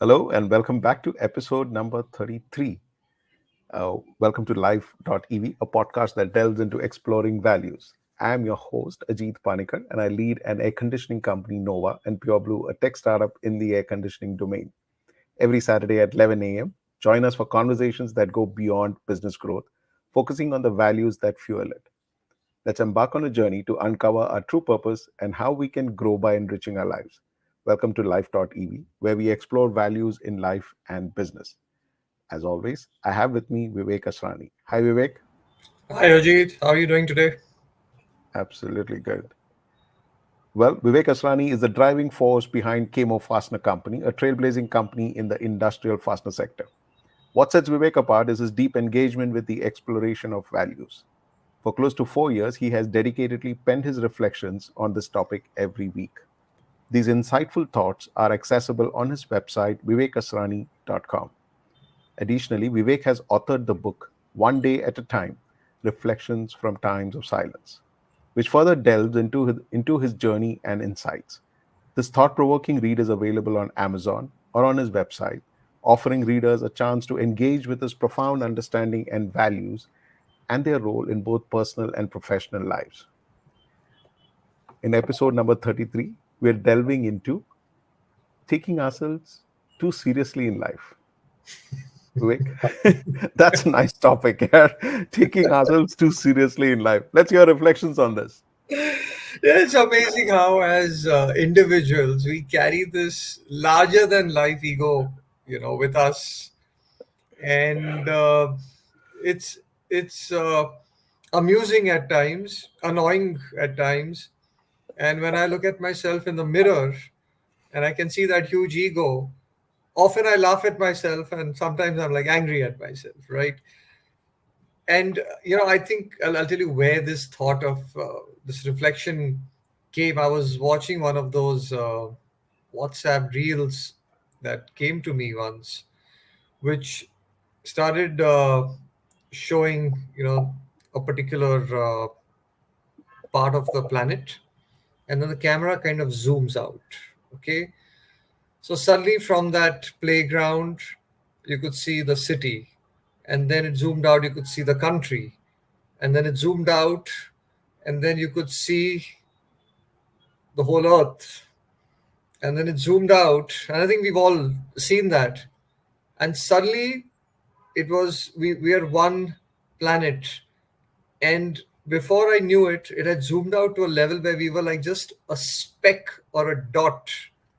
Hello, and welcome back to episode number 33. Welcome to Life.EV, a podcast that delves into exploring values. I am your host, Ajit Panicker, and I lead an air conditioning company, Nova, and Pure Blue, a tech startup in the air conditioning domain. Every Saturday at 11 a.m., join us for conversations that go beyond business growth, focusing on the values that fuel it. Let's embark on a journey to uncover our true purpose and how we can grow by enriching our lives. Welcome to Life.EV, where we explore values in life and business. As always, I have with me Vivek Asrani. Hi, Vivek. Hi Ajit, how are you doing today? Absolutely good. Well, Vivek Asrani is the driving force behind Kemo Fastener Company, a trailblazing company in the industrial fastener sector. What sets Vivek apart is his deep engagement with the exploration of values. For close to 4 years, he has dedicatedly penned his reflections on this topic every week. These insightful thoughts are accessible on his website, vivekasrani.com. Additionally, Vivek has authored the book One Day at a Time, Reflections from Times of Silence, which further delves into his journey and insights. This thought provoking read is available on Amazon or on his website, offering readers a chance to engage with his profound understanding and values and their role in both personal and professional lives. In episode number 33, we're delving into taking ourselves too seriously in life. Vivek, that's a nice topic here. Taking ourselves too seriously in life. Let's hear reflections on this. Yeah, it's amazing how, as individuals, we carry this larger than life ego, with us, and it's amusing at times, annoying at times, and when I look at myself in the mirror and I can see that huge ego, often I laugh at myself, and sometimes I'm like angry at myself, right? And I think I'll tell you where this thought of this reflection came. I was watching one of those WhatsApp reels that came to me once, which started showing a particular part of the planet, and then the camera kind of zooms out. Okay, so suddenly from that playground you could see the city, and then it zoomed out, you could see the country, and then it zoomed out, and then you could see the whole earth, and then it zoomed out, and I think we've all seen that. And suddenly we are one planet, and before I knew it, it had zoomed out to a level where we were like just a speck or a dot,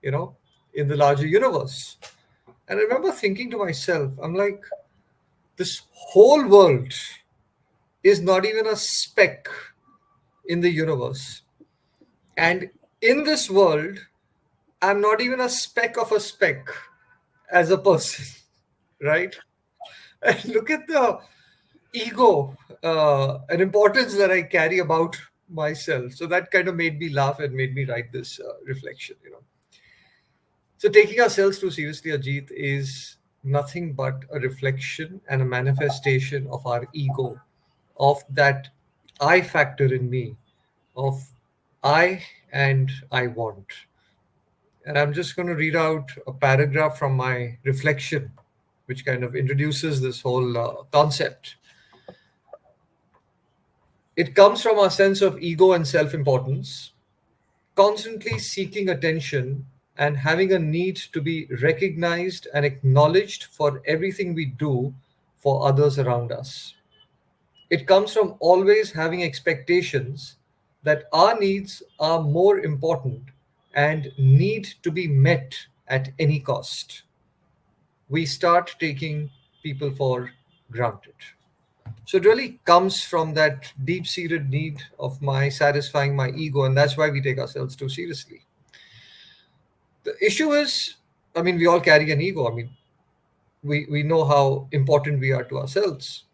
you know in the larger universe. And I remember thinking to myself, I'm like, this whole world is not even a speck in the universe. And in this world, I'm not even a speck of a speck as a person, right? And look at the ego and importance that I carry about myself. So that kind of made me laugh and made me write this reflection. So taking ourselves too seriously, Ajit, is nothing but a reflection and a manifestation of our ego, of that I factor in me, of I and I want. And I'm just going to read out a paragraph from my reflection, which kind of introduces this whole concept. It comes from a sense of ego and self importance, constantly seeking attention and having a need to be recognized and acknowledged for everything we do for others around us. It comes from always having expectations that our needs are more important and need to be met at any cost. We start taking people for granted. So it really comes from that deep seated need of my satisfying my ego, and that's why we take ourselves too seriously. The issue is, I mean, we all carry an ego. I mean, we know how important we are to ourselves.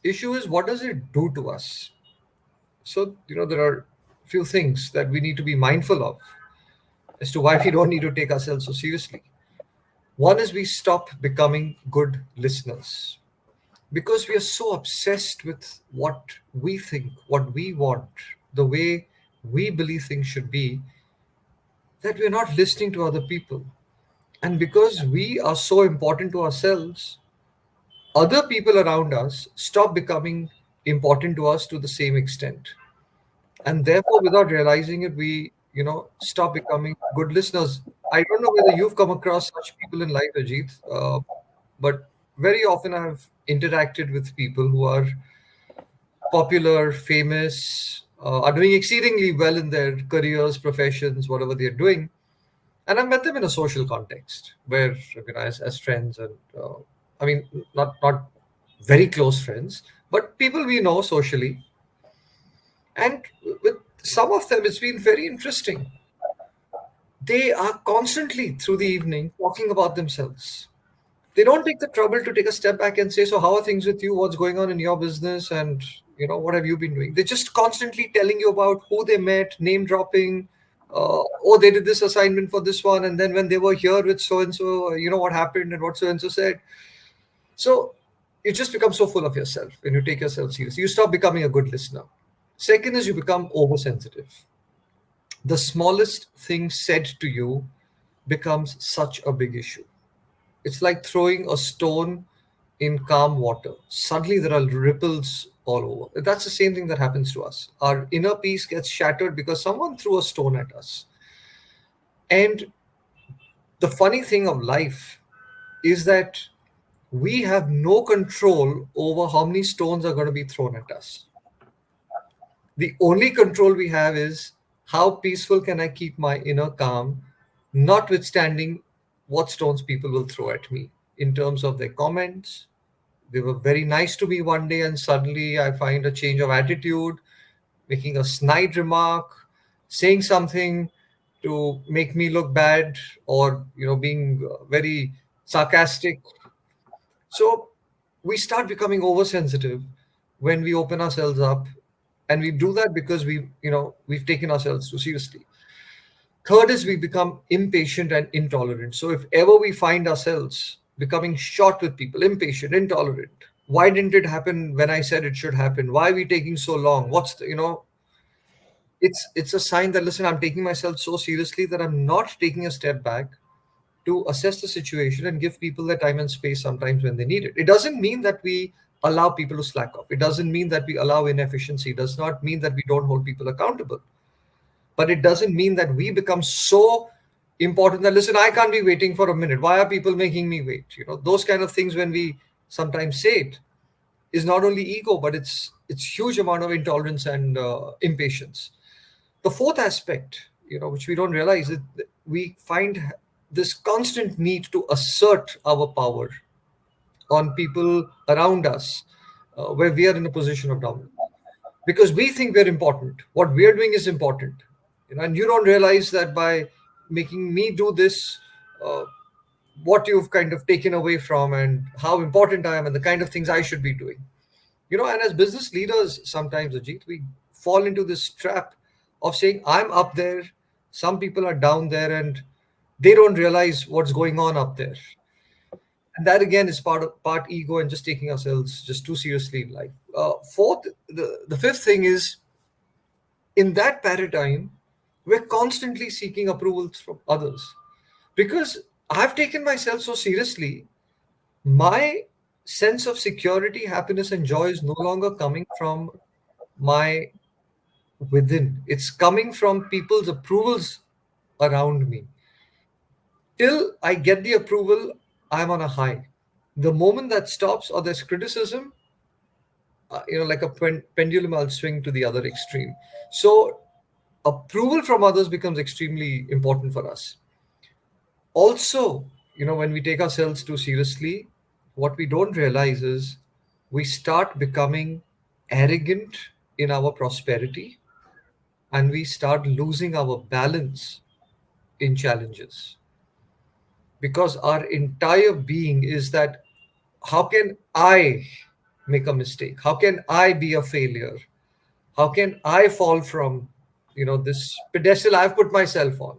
Issue is, what does it do to us? So, there are few things that we need to be mindful of as to why we don't need to take ourselves so seriously. One is, we stop becoming good listeners because we are so obsessed with what we think, what we want, the way we believe things should be, that we're not listening to other people. And because we are so important to ourselves, other people around us stop becoming important to us to the same extent. And therefore, without realizing it, we, stop becoming good listeners. I don't know whether you've come across such people in life, Ajit, but very often I've interacted with people who are popular, famous, are doing exceedingly well in their careers, professions, whatever they're doing. And I've met them in a social context where, as friends, and I mean, not very close friends, but people we know socially. And with some of them, it's been very interesting. They are constantly through the evening talking about themselves. They don't take the trouble to take a step back and say, so how are things with you? What's going on in your business? And, what have you been doing? They're just constantly telling you about who they met, name dropping. Oh, they did this assignment for this one. And then when they were here with so and so, what happened and what so and so said. So you just become so full of yourself when you take yourself seriously. You stop becoming a good listener. Second is you become oversensitive. The smallest thing said to you becomes such a big issue. It's like throwing a stone in calm water. Suddenly there are ripples all over. That's the same thing that happens to us. Our inner peace gets shattered because someone threw a stone at us. And the funny thing of life is that we have no control over how many stones are going to be thrown at us. The only control we have is how peaceful can I keep my inner calm, notwithstanding what stones people will throw at me in terms of their comments. They were very nice to me one day, and suddenly I find a change of attitude, making a snide remark, saying something to make me look bad, or being very sarcastic. So we start becoming oversensitive when we open ourselves up, and we do that because we've taken ourselves too seriously. Third is we become impatient and intolerant. So if ever we find ourselves becoming short with people, impatient, intolerant, why didn't it happen when I said it should happen? Why are we taking so long? What's the, it's a sign that, listen, I'm taking myself so seriously that I'm not taking a step back to assess the situation and give people the time and space sometimes when they need it. It doesn't mean that we allow people to slack off. It doesn't mean that we allow inefficiency. It does not mean that we don't hold people accountable. But it doesn't mean that we become so important that, listen, I can't be waiting for a minute. Why are people making me wait? Those kind of things, when we sometimes say it, is not only ego, but it's huge amount of intolerance and impatience. The fourth aspect, which we don't realize, is that we find this constant need to assert our power on people around us, where we are in a position of dominance because we think we're important. What we're doing is important, and you don't realize that by making me do this, uh, what you've kind of taken away from and how important I am and the kind of things I should be doing. And as business leaders, sometimes, Ajit, we fall into this trap of saying, I'm up there, some people are down there, and they don't realize what's going on up there. And that again is part ego and just taking ourselves just too seriously in life. Fourth, the fifth thing is, in that paradigm, we're constantly seeking approvals from others. Because I've taken myself so seriously, my sense of security, happiness, and joy is no longer coming from my within. It's coming from people's approvals around me. Till I get the approval, I'm on a high. The moment that stops or there's criticism, like a pendulum, I'll swing to the other extreme. So approval from others becomes extremely important for us. Also, when we take ourselves too seriously, what we don't realize is we start becoming arrogant in our prosperity, and we start losing our balance in challenges, because our entire being is that, how can I make a mistake? How can I be a failure? How can I fall from this pedestal I've put myself on,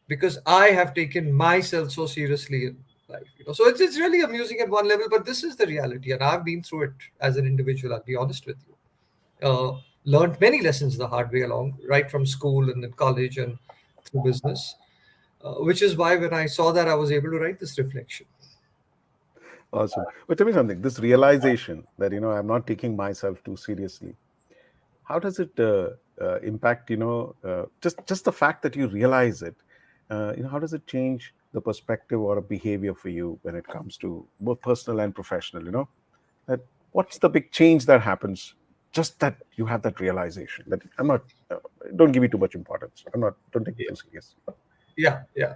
because I have taken myself so seriously in life? So it's really amusing at one level, but this is the reality, and I've been through it as an individual, I'll be honest with you. Learned many lessons the hard way along, right from school and then college and through business. which is why when I saw that, I was able to write this reflection. Awesome. But tell me something. This realization that I'm not taking myself too seriously. How does it impact? Just the fact that you realize it. How does it change the perspective or a behavior for you when it comes to both personal and professional? That what's the big change that happens? Just that you have that realization that I'm not. Don't give me too much importance. I'm not. Don't take me Yeah, too serious. yeah, yeah.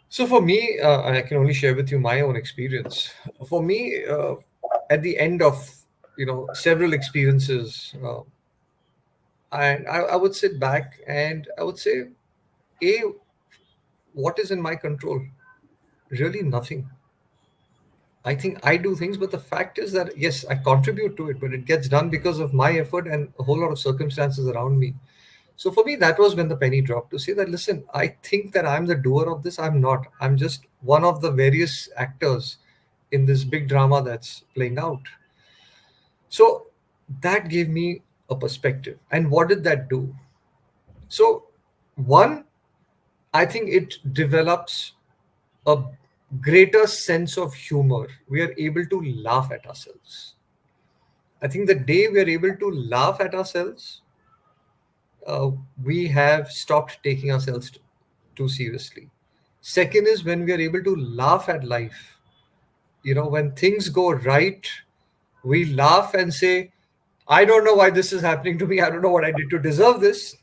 So for me, I can only share with you my own experience. For me, at the end of several experiences, and I would sit back and I would say, a what is in my control? Really nothing. I think I do things, but the fact is that yes, I contribute to it, but it gets done because of my effort and a whole lot of circumstances around me. So for me, that was when the penny dropped to say that, listen, I think that I'm the doer of this. I'm not. I'm just one of the various actors in this big drama that's playing out. So that gave me a perspective. And what did that do? So, one, I think it develops a greater sense of humor. We are able to laugh at ourselves. I think the day we are able to laugh at ourselves, uh, we have stopped taking ourselves too seriously. Second is when we are able to laugh at life. When things go right, we laugh and say, I don't know why this is happening to me. I don't know what I did to deserve this.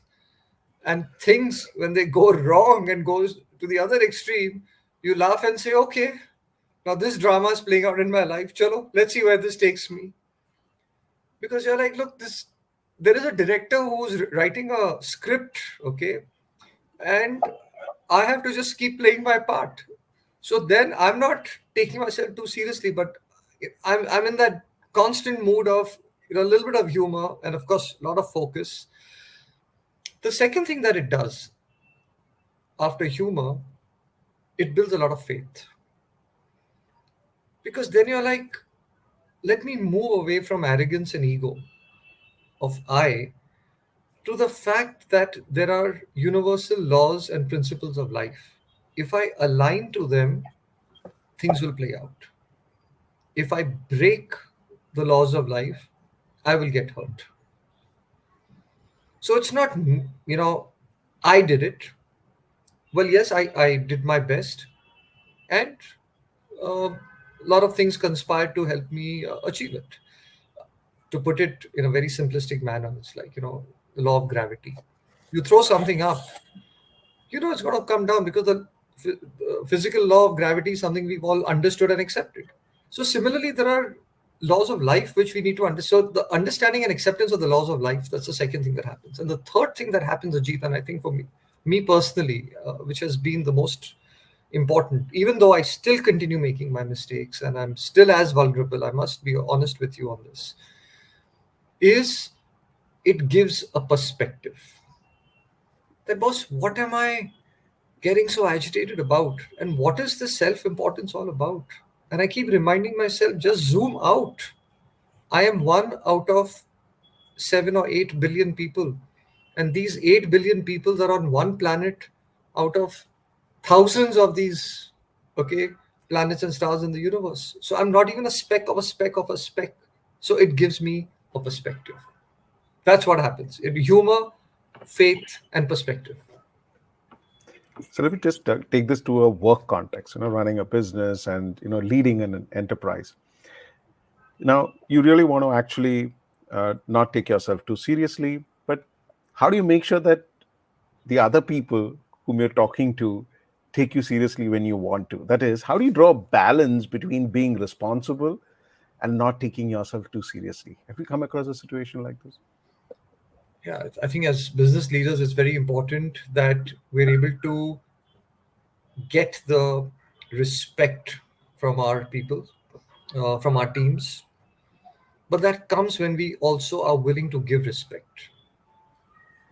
And things, when they go wrong and goes to the other extreme, you laugh and say, okay, now this drama is playing out in my life. Chalo, let's see where this takes me. Because you're like, look, there is a director who's writing a script, okay, and I have to just keep playing my part. So then I'm not taking myself too seriously, but I'm in that constant mood of a little bit of humor and of course a lot of focus. The second thing that it does after humor, it builds a lot of faith, because then you're like, let me move away from arrogance and ego of I to the fact that there are universal laws and principles of life. If I align to them, things will play out. If I break the laws of life, I will get hurt. So it's not, I did it. Well, yes, I did my best. And a lot of things conspired to help me achieve it. To put it in a very simplistic manner, it's like, the law of gravity. You throw something up, it's going to come down because the physical law of gravity is something we've all understood and accepted. So similarly, there are laws of life which we need to understand. So the understanding and acceptance of the laws of life, that's the second thing that happens. And the third thing that happens, Ajit, and I think for me personally, which has been the most important, even though I still continue making my mistakes and I'm still as vulnerable, I must be honest with you on this, is it gives a perspective. That, boss, what am I getting so agitated about? And what is this self importance all about? And I keep reminding myself, just zoom out. I am one out of 7 or 8 billion people. And these 8 billion people are on one planet out of thousands of these, okay, planets and stars in the universe. So I'm not even a speck of a speck of a speck. So it gives me a perspective. That's what happens. Humor, faith, and perspective. So let me just take this to a work context. Running a business and leading an enterprise. Now, you really want to actually not take yourself too seriously, but how do you make sure that the other people whom you're talking to take you seriously when you want to? That is, how do you draw a balance between being responsible and not taking yourself too seriously? Have you come across a situation like this? Yeah, I think as business leaders, it's very important that we're able to get the respect from our people, from our teams. But that comes when we also are willing to give respect.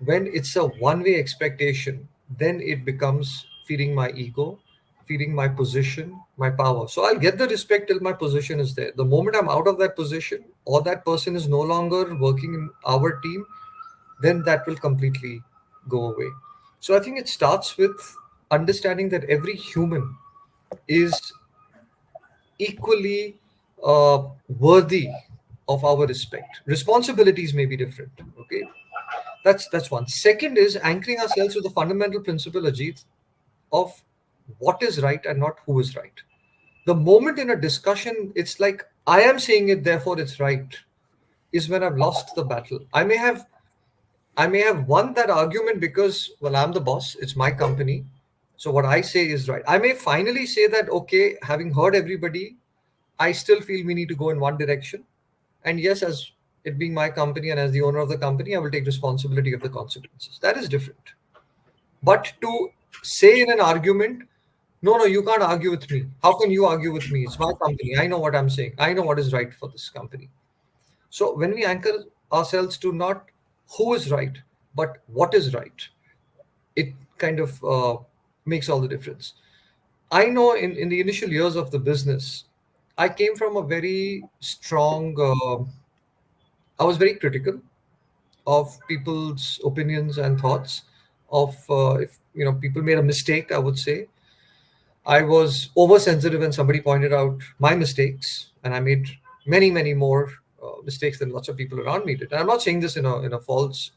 When it's a one way expectation, then it becomes feeding my ego, feeding my position, my power. So I'll get the respect till my position is there. The moment I'm out of that position or that person is no longer working in our team, then that will completely go away. So I think it starts with understanding that every human is equally worthy of our respect. Responsibilities may be different. Okay, that's one. Second is anchoring ourselves with the fundamental principle, Ajit, of what is right and not who is right. The moment in a discussion, it's like I am saying it, therefore it's right, is when I've lost the battle. I may have won that argument because, well, I'm the boss, it's my company. So what I say is right. I may finally say that, okay, having heard everybody, I still feel we need to go in one direction. And yes, as it being my company and as the owner of the company, I will take responsibility of the consequences. That is different. But to say in an argument, no, no, you can't argue with me. How can you argue with me? It's my company. I know what I'm saying. I know what is right for this company. So when we anchor ourselves to not who is right, but what is right, it kind of makes all the difference. I know in the initial years of the business, I came from a very strong, I was very critical of people's opinions and thoughts. Of if people made a mistake, I would say I was oversensitive when somebody pointed out my mistakes, and I made many, many more mistakes than lots of people around me did. And I'm not saying this in a false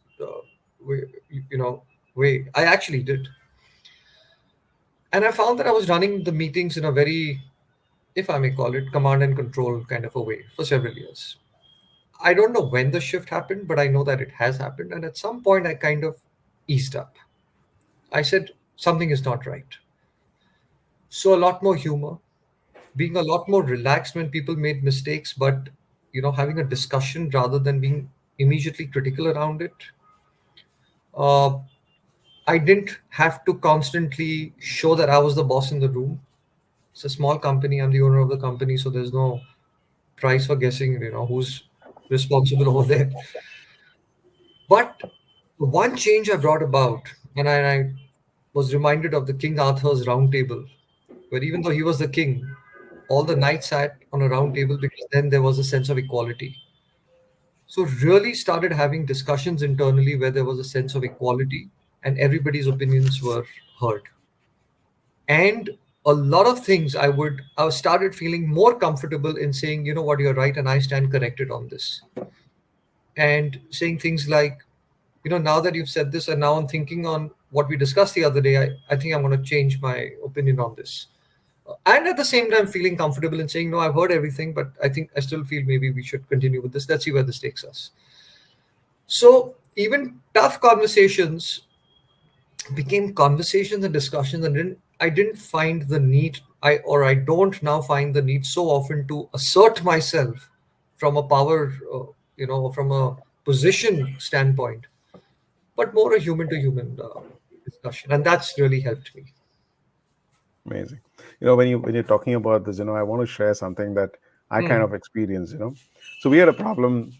way, you know, way. I actually did, and I found that I was running the meetings in a very, if I may call it, command and control kind of a way for several years. I don't know when the shift happened, but I know that it has happened. And at some point, I kind of eased up. I said something is not right. So a lot more humor, being a lot more relaxed when people made mistakes, but having a discussion rather than being immediately critical around it. uh, I didn't have to constantly show that I was the boss in the room. It's a small company, I'm the owner of the company, so there's no price for guessing who's responsible over there. But one change I brought about, and I was reminded of the King Arthur's round table, where even though he was the king, all the knights sat on a round table because then there was a sense of equality. So really started having discussions internally where there was a sense of equality and everybody's opinions were heard. And a lot of things I started feeling more comfortable in saying, you know what, you're right, and I stand corrected on this. And saying things like, now that you've said this, and now I'm thinking on what we discussed the other day, I think I'm going to change my opinion on this. And at the same time, feeling comfortable in saying, no, I've heard everything, but I think I still feel maybe we should continue with this. Let's see where this takes us. So even tough conversations became conversations and discussions, and I didn't find the need, I don't now find the need so often to assert myself from a power, from a position standpoint, but more a human to human discussion, and that's really helped me. Amazing. When you're talking about this, I want to share something that I kind Hmm. of experienced. So we had a problem.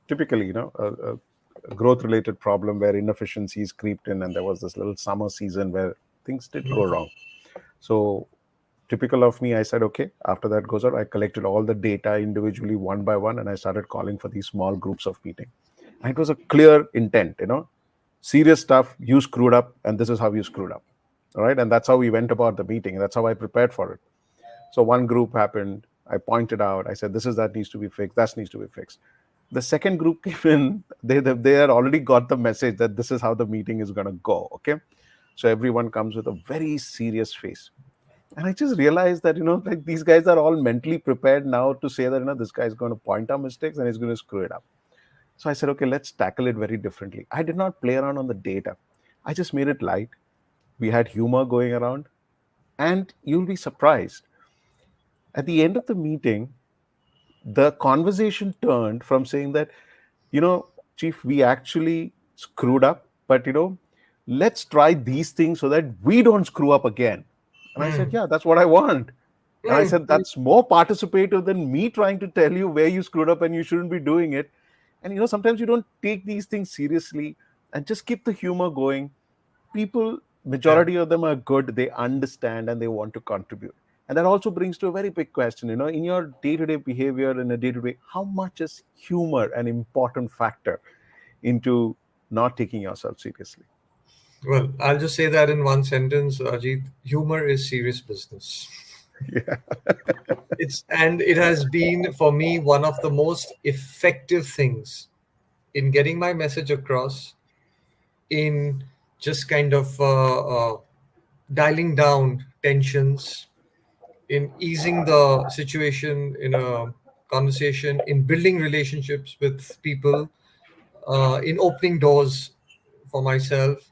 Typically, a growth-related problem where inefficiencies creeped in, and there was this little summer season where things did go wrong. So typical of me, I said, okay. After that goes out, I collected all the data individually, one by one, and I started calling for these small groups of meeting. And it was a clear intent. Serious stuff. You screwed up, and this is how you screwed up. All right. And that's how we went about the meeting. That's how I prepared for it. So one group happened. I pointed out, I said, this is that needs to be fixed. That needs to be fixed. The second group came in. They had already got the message that this is how the meeting is going to go. Okay. So everyone comes with a very serious face. And I just realized that, like these guys are all mentally prepared now to say that, this guy is going to point out mistakes and he's going to screw it up. So I said, okay, let's tackle it very differently. I did not play around on the data. I just made it light. We had humor going around. And you'll be surprised. At the end of the meeting, the conversation turned from saying that, Chief, we actually screwed up, but, let's try these things so that we don't screw up again. And I said, Hmm. yeah, that's what I want. And I Hmm. said, that's more participative than me trying to tell you where you screwed up and you shouldn't be doing it. And, sometimes you don't take these things seriously and just keep the humor going. People, Yeah. majority of them are good, they understand and they want to contribute. And that also brings to a very big question, in your day-to-day behavior, in a day-to-day, how much is humor an important factor into not taking yourself seriously? Well, I'll just say that in one sentence, Ajit. Humor is serious business. Yeah. It has been for me one of the most effective things in getting my message across, in just kind of dialing down tensions, in easing the situation in a conversation, in building relationships with people, in opening doors for myself,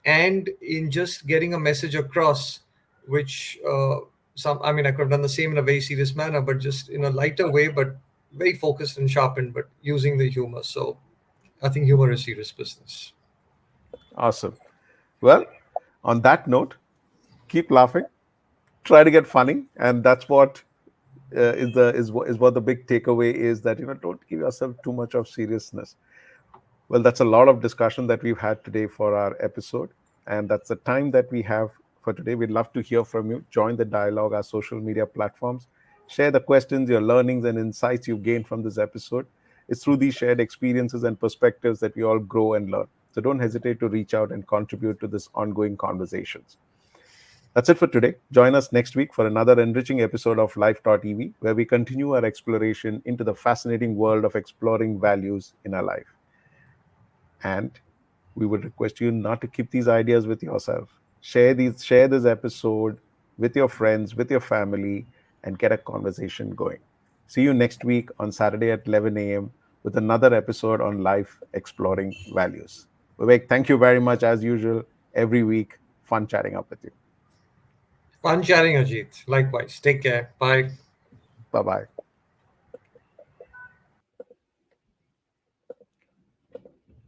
and in just getting a message across, which I mean, I could have done the same in a very serious manner, but just in a lighter way, but very focused and sharpened, but using the humor. So I think humor is serious business. Awesome. Well, on that note, keep laughing, try to get funny, and that's what is what the big takeaway is, that don't give yourself too much of seriousness. Well, that's a lot of discussion that we've had today for our episode, and that's the time that we have for today. We'd love to hear from you. Join the dialogue, our social media platforms. Share the questions, your learnings, and insights you've gained from this episode. It's through these shared experiences and perspectives that we all grow and learn. So don't hesitate to reach out and contribute to this ongoing conversations. That's it for today. Join us next week for another enriching episode of Life.EV, where we continue our exploration into the fascinating world of exploring values in our life. And we would request you not to keep these ideas with yourself. Share this episode with your friends, with your family, and get a conversation going. See you next week on Saturday at 11 a.m. with another episode on life exploring values. Vivek, thank you very much as usual. Every week, fun chatting up with you. Fun chatting, Ajit. Likewise. Take care. Bye. Bye bye.